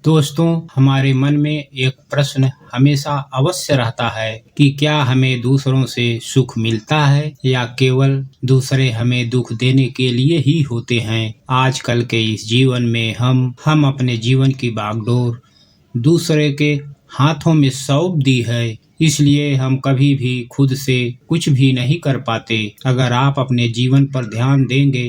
दोस्तों, हमारे मन में एक प्रश्न हमेशा अवश्य रहता है कि क्या हमें दूसरों से सुख मिलता है या केवल दूसरे हमें दुख देने के लिए ही होते हैं। आजकल के इस जीवन में हम अपने जीवन की बागडोर दूसरे के हाथों में सौंप दी है, इसलिए हम कभी भी खुद से कुछ भी नहीं कर पाते। अगर आप अपने जीवन पर ध्यान देंगे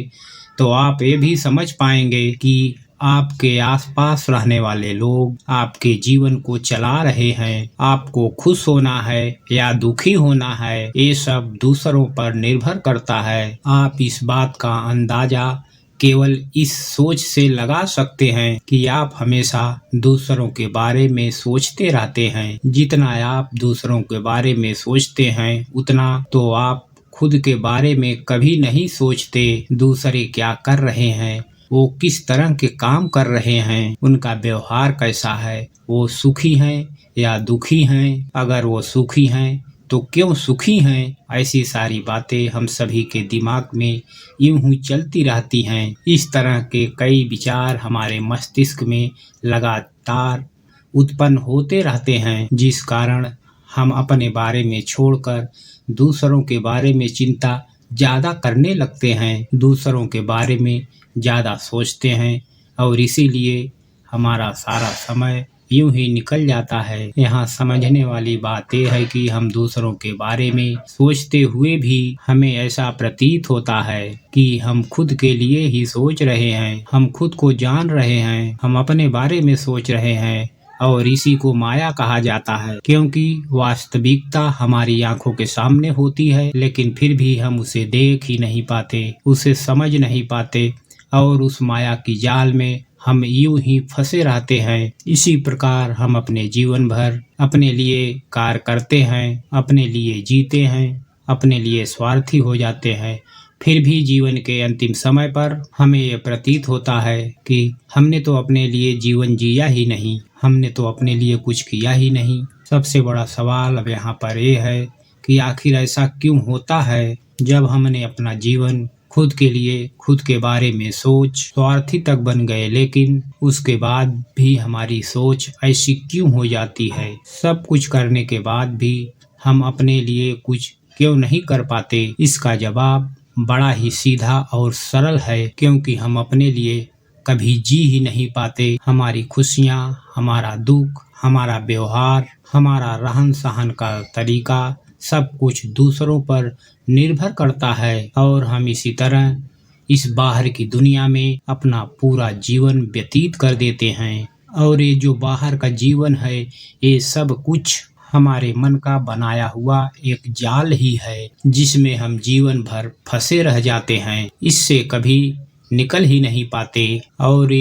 तो आप ये भी समझ पाएंगे कि आपके आसपास रहने वाले लोग आपके जीवन को चला रहे हैं। आपको खुश होना है या दुखी होना है, ये सब दूसरों पर निर्भर करता है। आप इस बात का अंदाजा केवल इस सोच से लगा सकते हैं कि आप हमेशा दूसरों के बारे में सोचते रहते हैं। जितना आप दूसरों के बारे में सोचते हैं, उतना तो आप खुद के बारे में कभी नहीं सोचते। दूसरे क्या कर रहे हैं, वो किस तरह के काम कर रहे हैं, उनका व्यवहार कैसा है, वो सुखी हैं या दुखी हैं, अगर वो सुखी हैं तो क्यों सुखी हैं, ऐसी सारी बातें हम सभी के दिमाग में यूं ही चलती रहती हैं। इस तरह के कई विचार हमारे मस्तिष्क में लगातार उत्पन्न होते रहते हैं, जिस कारण हम अपने बारे में छोड़कर दूसरों के बारे में चिंता ज़्यादा करने लगते हैं, दूसरों के बारे में ज़्यादा सोचते हैं और इसीलिए हमारा सारा समय यूं ही निकल जाता है। यहाँ समझने वाली बात यह है कि हम दूसरों के बारे में सोचते हुए भी हमें ऐसा प्रतीत होता है कि हम खुद के लिए ही सोच रहे हैं, हम खुद को जान रहे हैं, हम अपने बारे में सोच रहे हैं और इसी को माया कहा जाता है। क्योंकि वास्तविकता हमारी आंखों के सामने होती है, लेकिन फिर भी हम उसे देख ही नहीं पाते, उसे समझ नहीं पाते और उस माया की जाल में हम यूं ही फंसे रहते हैं। इसी प्रकार हम अपने जीवन भर अपने लिए कार्य करते हैं, अपने लिए जीते हैं, अपने लिए स्वार्थी हो जाते हैं। फिर भी जीवन के अंतिम समय पर हमें ये प्रतीत होता है कि हमने तो अपने लिए जीवन जिया ही नहीं, हमने तो अपने लिए कुछ किया ही नहीं। सबसे बड़ा सवाल अब यहाँ पर ये है कि आखिर ऐसा क्यों होता है, जब हमने अपना जीवन खुद के लिए, खुद के बारे में सोच स्वार्थी तक बन गए, लेकिन उसके बाद भी हमारी सोच ऐसी क्यों हो जाती है। सब कुछ करने के बाद भी हम अपने लिए कुछ क्यों नहीं कर पाते। इसका जवाब बड़ा ही सीधा और सरल है, क्योंकि हम अपने लिए कभी जी ही नहीं पाते। हमारी खुशियाँ, हमारा दुख, हमारा व्यवहार, हमारा रहन सहन का तरीका सब कुछ दूसरों पर निर्भर करता है और हम इसी तरह इस बाहर की दुनिया में अपना पूरा जीवन व्यतीत कर देते हैं। और ये जो बाहर का जीवन है, ये सब कुछ हमारे मन का बनाया हुआ एक जाल ही है, जिसमें हम जीवन भर फंसे रह जाते हैं, इससे कभी निकल ही नहीं पाते। और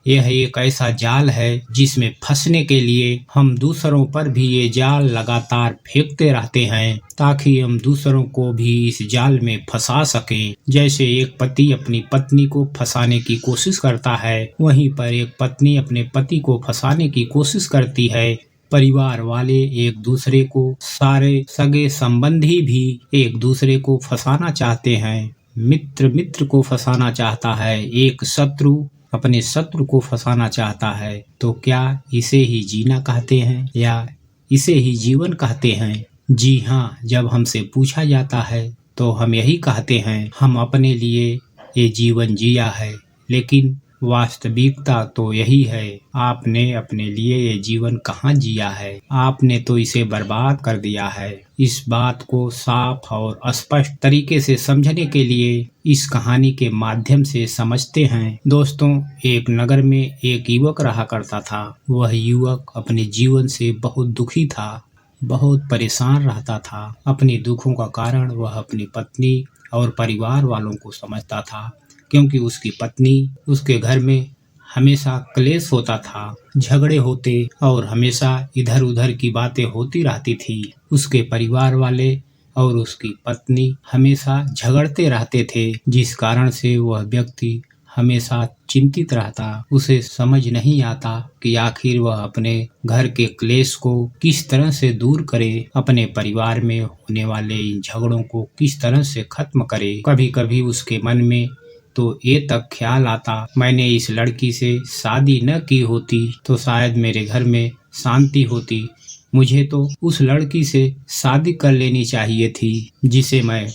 यह एक ऐसा जाल है जिसमें फंसने के लिए हम दूसरों पर भी ये जाल लगातार फेंकते रहते हैं, ताकि हम दूसरों को भी इस जाल में फंसा सकें। जैसे एक पति अपनी पत्नी को फंसाने की कोशिश करता है, वहीं पर एक पत्नी अपने पति को फंसाने की कोशिश करती है। परिवार वाले एक दूसरे को, सारे सगे संबंधी भी एक दूसरे को फंसाना चाहते हैं। मित्र मित्र को फंसाना चाहता है, एक शत्रु अपने शत्रु को फंसाना चाहता है। तो क्या इसे ही जीना कहते हैं या इसे ही जीवन कहते हैं? जी हाँ, जब हमसे पूछा जाता है तो हम यही कहते हैं, हम अपने लिए ये जीवन जिया है, लेकिन वास्तविकता तो यही है, आपने अपने लिए ये जीवन कहाँ जिया है, आपने तो इसे बर्बाद कर दिया है। इस बात को साफ और स्पष्ट तरीके से समझने के लिए इस कहानी के माध्यम से समझते हैं। दोस्तों, एक नगर में एक युवक रहा करता था। वह युवक अपने जीवन से बहुत दुखी था, बहुत परेशान रहता था। अपने दुखों का कारण वह अपनी पत्नी और परिवार वालों को समझता था, क्योंकि उसकी पत्नी, उसके घर में हमेशा क्लेश होता था, झगड़े होते और हमेशा इधर उधर की बातें होती रहती थी। उसके परिवार वाले और उसकी पत्नी हमेशा झगड़ते रहते थे, जिस कारण से वह व्यक्ति हमेशा चिंतित रहता। उसे समझ नहीं आता कि आखिर वह अपने घर के क्लेश को किस तरह से दूर करे, अपने परिवार में होने वाले इन झगड़ों को किस तरह से खत्म करे। कभी कभी उसके मन में तो ये तक ख्याल आता मैंने इस लड़की से शादी न की होती तो शायद मेरे घर में शांति होती। मुझे तो उस लड़की से शादी कर लेनी चाहिए थी जिसे मैं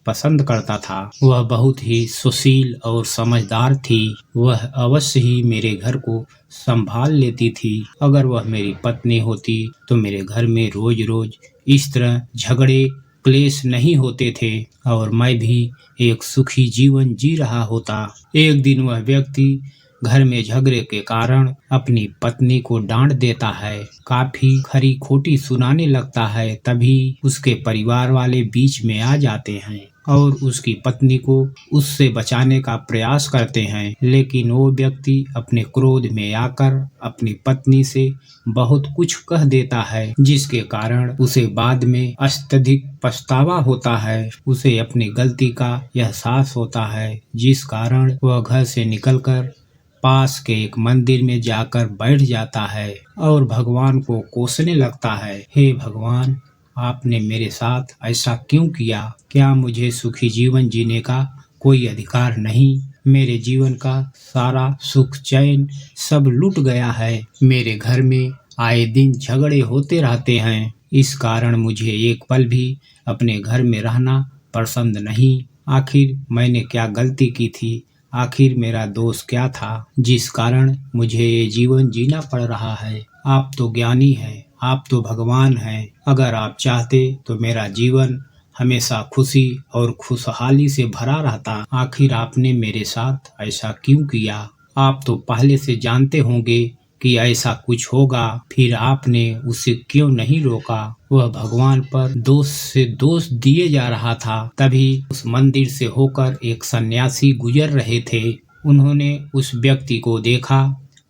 पसंद करता था। वह बहुत ही सुशील और समझदार थी। वह अवश्य ही मेरे घर को संभाल लेती थी। अगर वह मेरी पत्नी होती तो मेरे घर में रोज रोज इस तरह झगड़े क्लेश नहीं होते थे और मैं भी एक सुखी जीवन जी रहा होता। एक दिन वह व्यक्ति घर में झगड़े के कारण अपनी पत्नी को डांट देता है, काफी खरी खोटी सुनाने लगता है। तभी उसके परिवार वाले बीच में आ जाते हैं और उसकी पत्नी को उससे बचाने का प्रयास करते हैं, लेकिन वो व्यक्ति अपने क्रोध में आकर अपनी पत्नी से बहुत कुछ कह देता है, जिसके कारण उसे बाद में अत्यधिक पछतावा होता है। उसे अपनी गलती का एहसास होता है, जिस कारण वह घर से निकलकर पास के एक मंदिर में जाकर बैठ जाता है और भगवान को कोसने लगता है, हे भगवान, आपने मेरे साथ ऐसा क्यों किया? क्या मुझे सुखी जीवन जीने का कोई अधिकार नहीं? मेरे जीवन का सारा सुख चैन सब लुट गया है। मेरे घर में आए दिन झगड़े होते रहते हैं। इस कारण मुझे एक पल भी अपने घर में रहना पसंद नहीं। आखिर मैंने क्या गलती की थी? आखिर मेरा दोष क्या था जिस कारण मुझे ये जीवन जीना पड़ रहा है? आप तो ज्ञानी हैं, आप तो भगवान हैं। अगर आप चाहते तो मेरा जीवन हमेशा खुशी और खुशहाली से भरा रहता। आखिर आपने मेरे साथ ऐसा क्यों किया? आप तो पहले से जानते होंगे कि ऐसा कुछ होगा, फिर आपने उसे क्यों नहीं रोका? वह भगवान पर दोष से दोष दिए जा रहा था। तभी उस मंदिर से होकर एक सन्यासी गुजर रहे थे। उन्होंने उस व्यक्ति को देखा,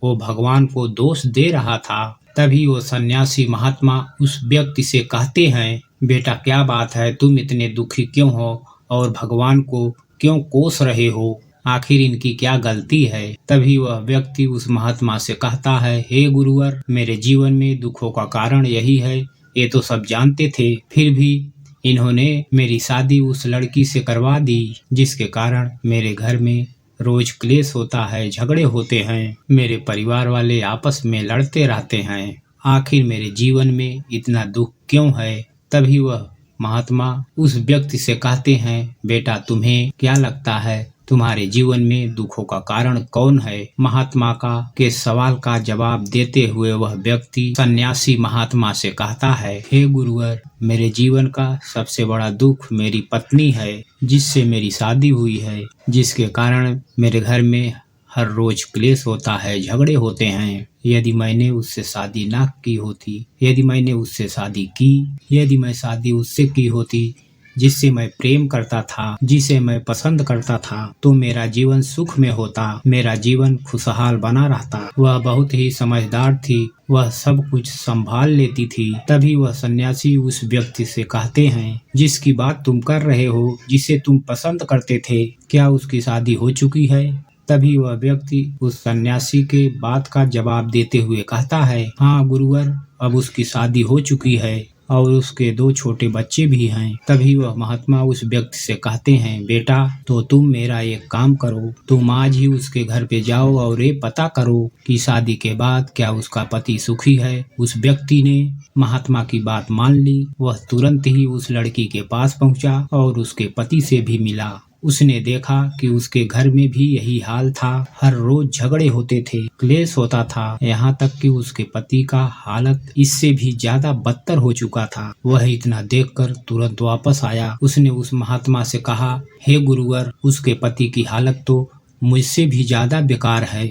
वो भगवान को दोष दे रहा था। तभी वो सन्यासी महात्मा उस व्यक्ति से कहते हैं, बेटा क्या बात है, तुम इतने दुखी क्यों हो और भगवान को क्यों कोस रहे हो? आखिर इनकी क्या गलती है? तभी वह व्यक्ति उस महात्मा से कहता है, हे गुरुवर, मेरे जीवन में दुखों का कारण यही है। ये तो सब जानते थे, फिर भी इन्होंने मेरी शादी उस लड़की से करवा दी, जिसके कारण मेरे घर में रोज क्लेश होता है, झगड़े होते हैं। मेरे परिवार वाले आपस में लड़ते रहते हैं। आखिर मेरे जीवन में इतना दुख क्यों है? तभी वह महात्मा उस व्यक्ति से कहते हैं, बेटा तुम्हें क्या लगता है तुम्हारे जीवन में दुखों का कारण कौन है? महात्मा का के सवाल का जवाब देते हुए वह व्यक्ति सन्यासी महात्मा से कहता है, हे गुरुवर, मेरे जीवन का सबसे बड़ा दुख मेरी पत्नी है, जिससे मेरी शादी हुई है, जिसके कारण मेरे घर में हर रोज क्लेश होता है, झगड़े होते हैं। यदि मैंने उससे शादी ना की होती, यदि मैंने उससे शादी की, यदि मैं शादी उससे की होती जिससे मैं प्रेम करता था, जिसे मैं पसंद करता था, तो मेरा जीवन सुख में होता, मेरा जीवन खुशहाल बना रहता। वह बहुत ही समझदार थी, वह सब कुछ संभाल लेती थी। तभी वह सन्यासी उस व्यक्ति से कहते हैं, जिसकी बात तुम कर रहे हो, जिसे तुम पसंद करते थे, क्या उसकी शादी हो चुकी है? तभी वह व्यक्ति उस सन्यासी के बात का जवाब देते हुए कहता है, हाँ गुरुवर, अब उसकी शादी हो चुकी है और उसके 2 छोटे बच्चे भी हैं। तभी वह महात्मा उस व्यक्ति से कहते हैं, बेटा तो तुम मेरा एक काम करो, तुम आज ही उसके घर पे जाओ और ये पता करो कि शादी के बाद क्या उसका पति सुखी है। उस व्यक्ति ने महात्मा की बात मान ली। वह तुरंत ही उस लड़की के पास पहुंचा और उसके पति से भी मिला। उसने देखा कि उसके घर में भी यही हाल था, हर रोज झगड़े होते थे, क्लेश होता था, यहाँ तक कि उसके पति का हालत इससे भी ज्यादा बदतर हो चुका था। वह इतना देखकर तुरंत वापस आया। उसने उस महात्मा से कहा, हे गुरुवर, उसके पति की हालत तो मुझसे भी ज्यादा बेकार है।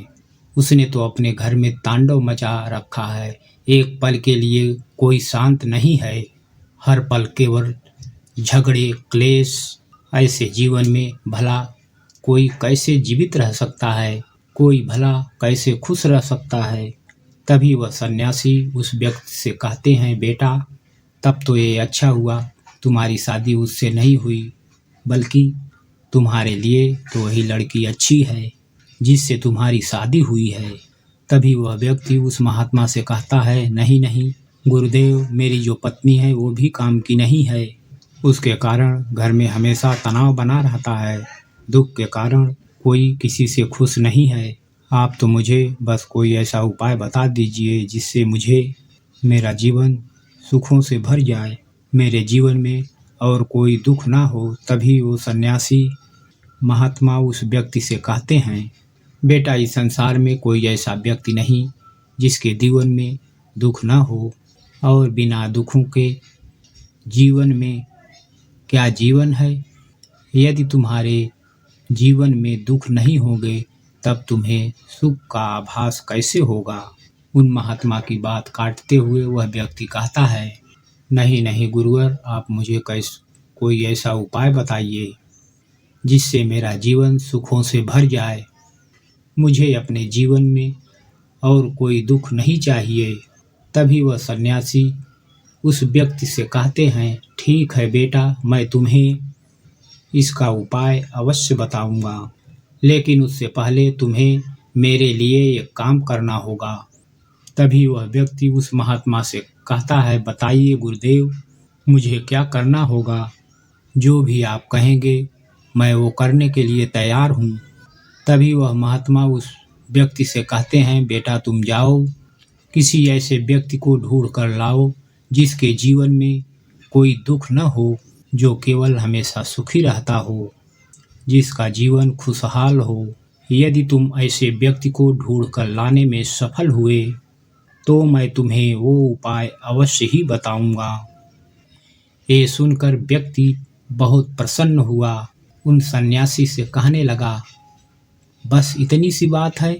उसने तो अपने घर में तांडव मचा रखा है, एक पल के लिए कोई शांत नहीं है, हर पल केवल झगड़े क्लेश। ऐसे जीवन में भला कोई कैसे जीवित रह सकता है? कोई भला कैसे खुश रह सकता है? तभी वह सन्यासी उस व्यक्ति से कहते हैं, बेटा तब तो ये अच्छा हुआ तुम्हारी शादी उससे नहीं हुई, बल्कि तुम्हारे लिए तो वही लड़की अच्छी है जिससे तुम्हारी शादी हुई है। तभी वह व्यक्ति उस महात्मा से कहता है, नहीं नहीं गुरुदेव, मेरी जो पत्नी है वो भी काम की नहीं है। उसके कारण घर में हमेशा तनाव बना रहता है। दुख के कारण कोई किसी से खुश नहीं है। आप तो मुझे बस कोई ऐसा उपाय बता दीजिए जिससे मुझे मेरा जीवन सुखों से भर जाए, मेरे जीवन में और कोई दुख ना हो। तभी वो सन्यासी महात्मा उस व्यक्ति से कहते हैं, बेटा, इस संसार में कोई ऐसा व्यक्ति नहीं जिसके जीवन में दुख ना हो, और बिना दुखों के जीवन में क्या जीवन है। यदि तुम्हारे जीवन में दुख नहीं होंगे तब तुम्हें सुख का आभास कैसे होगा। उन महात्मा की बात काटते हुए वह व्यक्ति कहता है, नहीं नहीं गुरुवर, आप मुझे कोई ऐसा उपाय बताइए जिससे मेरा जीवन सुखों से भर जाए। मुझे अपने जीवन में और कोई दुख नहीं चाहिए। तभी वह सन्यासी उस व्यक्ति से कहते हैं, ठीक है बेटा, मैं तुम्हें इसका उपाय अवश्य बताऊंगा, लेकिन उससे पहले तुम्हें मेरे लिए एक काम करना होगा। तभी वह व्यक्ति उस महात्मा से कहता है, बताइए गुरुदेव, मुझे क्या करना होगा। जो भी आप कहेंगे मैं वो करने के लिए तैयार हूँ। तभी वह महात्मा उस व्यक्ति से कहते हैं, बेटा तुम जाओ, किसी ऐसे व्यक्ति को ढूंढ कर लाओ जिसके जीवन में कोई दुख न हो, जो केवल हमेशा सुखी रहता हो, जिसका जीवन खुशहाल हो। यदि तुम ऐसे व्यक्ति को ढूंढ कर लाने में सफल हुए तो मैं तुम्हें वो उपाय अवश्य ही बताऊंगा। ये सुनकर व्यक्ति बहुत प्रसन्न हुआ। उन सन्यासी से कहने लगा, बस इतनी सी बात है,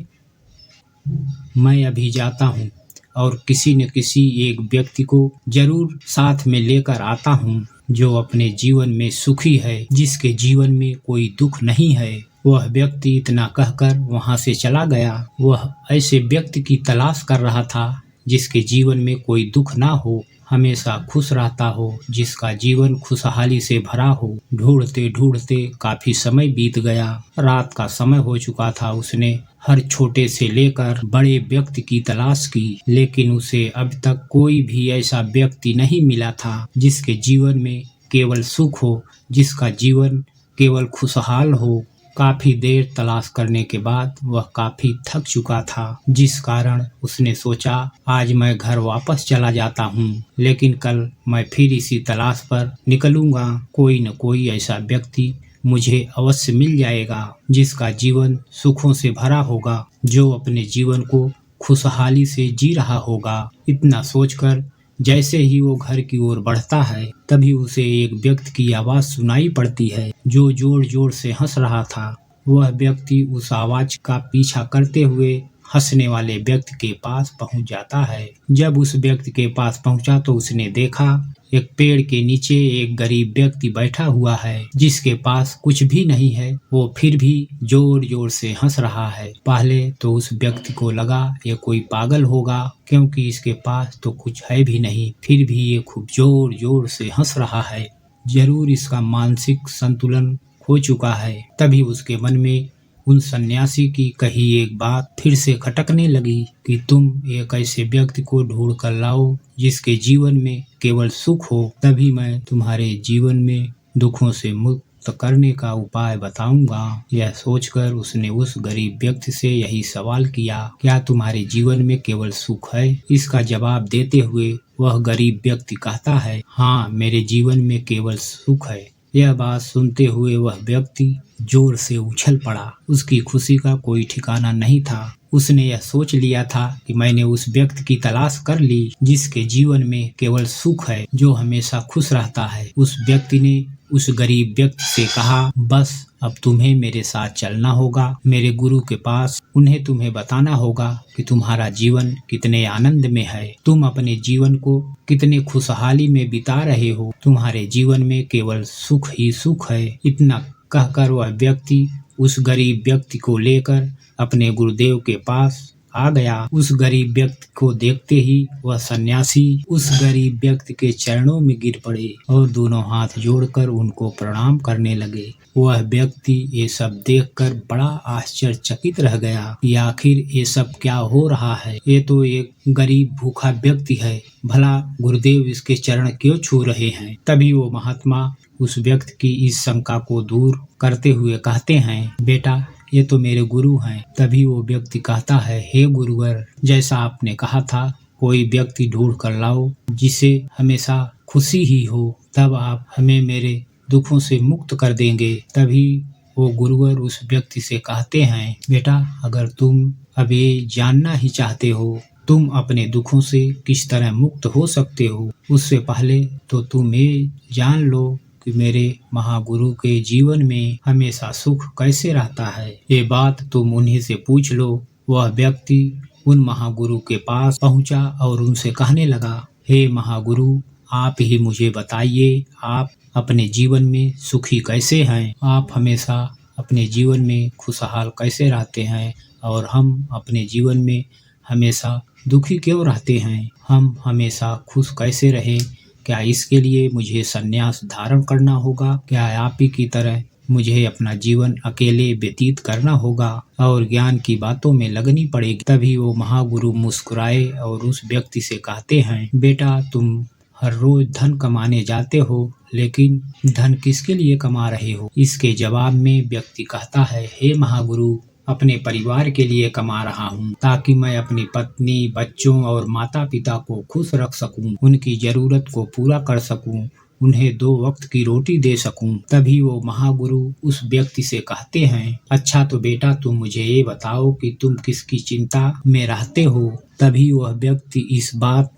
मैं अभी जाता हूँ और किसी न किसी एक व्यक्ति को जरूर साथ में लेकर आता हूँ जो अपने जीवन में सुखी है, जिसके जीवन में कोई दुख नहीं है। वह व्यक्ति इतना कहकर वहां से चला गया। वह ऐसे व्यक्ति की तलाश कर रहा था जिसके जीवन में कोई दुख ना हो, हमेशा खुश रहता हो, जिसका जीवन खुशहाली से भरा हो। ढूंढते ढूंढते काफी समय बीत गया। रात का समय हो चुका था। उसने हर छोटे से लेकर बड़े व्यक्ति की तलाश की, लेकिन उसे अब तक कोई भी ऐसा व्यक्ति नहीं मिला था जिसके जीवन में केवल सुख हो, जिसका जीवन केवल खुशहाल हो। काफी देर तलाश करने के बाद वह काफी थक चुका था, जिस कारण उसने सोचा, आज मैं घर वापस चला जाता हूँ, लेकिन कल मैं फिर इसी तलाश पर निकलूंगा। कोई न कोई ऐसा व्यक्ति मुझे अवश्य मिल जाएगा जिसका जीवन सुखों से भरा होगा, जो अपने जीवन को खुशहाली से जी रहा होगा। इतना सोचकर जैसे ही वो घर की ओर बढ़ता है, तभी उसे एक व्यक्ति की आवाज सुनाई पड़ती है जो जोर जोर से हंस रहा था। वह व्यक्ति उस आवाज का पीछा करते हुए हंसने वाले व्यक्ति के पास पहुंच जाता है। जब उस व्यक्ति के पास पहुंचा तो उसने देखा एक पेड़ के नीचे एक गरीब व्यक्ति बैठा हुआ है, जिसके पास कुछ भी नहीं है। वो फिर भी जोर जोर से हंस रहा है। पहले तो उस व्यक्ति को लगा ये कोई पागल होगा, क्योंकि इसके पास तो कुछ है भी नहीं, फिर भी ये खूब जोर जोर से हंस रहा है। जरूर इसका मानसिक संतुलन खो चुका है। तभी उसके मन में उन सन्यासी की कही एक बात फिर से खटकने लगी कि तुम एक ऐसे व्यक्ति को ढूंढ कर लाओ जिसके जीवन में केवल सुख हो, तभी मैं तुम्हारे जीवन में दुखों से मुक्त करने का उपाय बताऊंगा। यह सोचकर उसने उस गरीब व्यक्ति से यही सवाल किया, क्या तुम्हारे जीवन में केवल सुख है? इसका जवाब देते हुए वह गरीब व्यक्ति कहता है, हाँ, मेरे जीवन में केवल सुख है। यह बात सुनते हुए वह व्यक्ति जोर से उछल पड़ा। उसकी खुशी का कोई ठिकाना नहीं था। उसने यह सोच लिया था कि मैंने उस व्यक्ति की तलाश कर ली जिसके जीवन में केवल सुख है, जो हमेशा खुश रहता है। उस व्यक्ति ने उस गरीब व्यक्ति से कहा, बस अब तुम्हें मेरे साथ चलना होगा मेरे गुरु के पास। उन्हें तुम्हें बताना होगा कि तुम्हारा जीवन कितने आनंद में है, तुम अपने जीवन को कितने खुशहाली में बिता रहे हो, तुम्हारे जीवन में केवल सुख ही सुख है। इतना कहकर वह व्यक्ति उस गरीब व्यक्ति को लेकर अपने गुरुदेव के पास आ गया। उस गरीब व्यक्ति को देखते ही वह सन्यासी उस गरीब व्यक्ति के चरणों में गिर पड़े और दोनों हाथ जोड़कर उनको प्रणाम करने लगे। वह व्यक्ति ये सब देखकर बड़ा आश्चर्यचकित रह गया कि आखिर ये सब क्या हो रहा है। ये तो एक गरीब भूखा व्यक्ति है, भला गुरुदेव इसके चरण क्यों छू रहे हैं? तभी वो महात्मा उस व्यक्ति की इस शंका को दूर करते हुए कहते हैं, बेटा, ये तो मेरे गुरु हैं। तभी वो व्यक्ति कहता है, हे गुरुवर, जैसा आपने कहा था कोई व्यक्ति ढूंढ कर लाओ जिसे हमेशा खुशी ही हो, तब आप हमें मेरे दुखों से मुक्त कर देंगे। तभी वो गुरुवर उस व्यक्ति से कहते हैं, बेटा अगर तुम अब ये जानना ही चाहते हो तुम अपने दुखों से किस तरह मुक्त हो सकते हो, उससे पहले तो तुम ये जान लो कि मेरे महागुरु के जीवन में हमेशा सुख कैसे रहता है। ये बात तुम उन्हीं से पूछ लो। वह व्यक्ति उन महागुरु के पास पहुंचा और उनसे कहने लगा, हे महागुरु, आप ही मुझे बताइए, आप अपने जीवन में सुखी कैसे हैं? आप हमेशा अपने जीवन में खुशहाल कैसे रहते हैं और हम अपने जीवन में हमेशा दुखी क्यों रहते हैं? हम हमेशा खुश कैसे रहें? क्या इसके लिए मुझे संन्यास धारण करना होगा? क्या आप ही की तरह मुझे अपना जीवन अकेले व्यतीत करना होगा और ज्ञान की बातों में लगनी पड़ेगी? तभी वो महागुरु मुस्कुराए और उस व्यक्ति से कहते हैं, बेटा तुम हर रोज धन कमाने जाते हो, लेकिन धन किसके लिए कमा रहे हो? इसके जवाब में व्यक्ति कहता है, हे महागुरु, अपने परिवार के लिए कमा रहा हूँ ताकि मैं अपनी पत्नी, बच्चों और माता पिता को खुश रख सकूं, उनकी जरूरत को पूरा कर सकूं, उन्हें 2 वक्त की रोटी दे सकूं। तभी वो महागुरु उस व्यक्ति से कहते हैं, अच्छा तो बेटा तुम मुझे ये बताओ कि तुम किसकी चिंता में रहते हो? तभी वह व्यक्ति इस बात।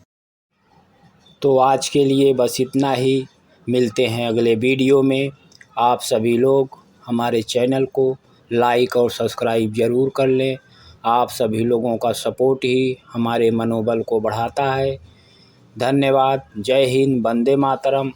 तो आज के लिए बस इतना ही। मिलते हैं अगले वीडियो में। आप सभी लोग हमारे चैनल को लाइक और सब्सक्राइब ज़रूर कर लें। आप सभी लोगों का सपोर्ट ही हमारे मनोबल को बढ़ाता है। धन्यवाद। जय हिंद। वंदे मातरम।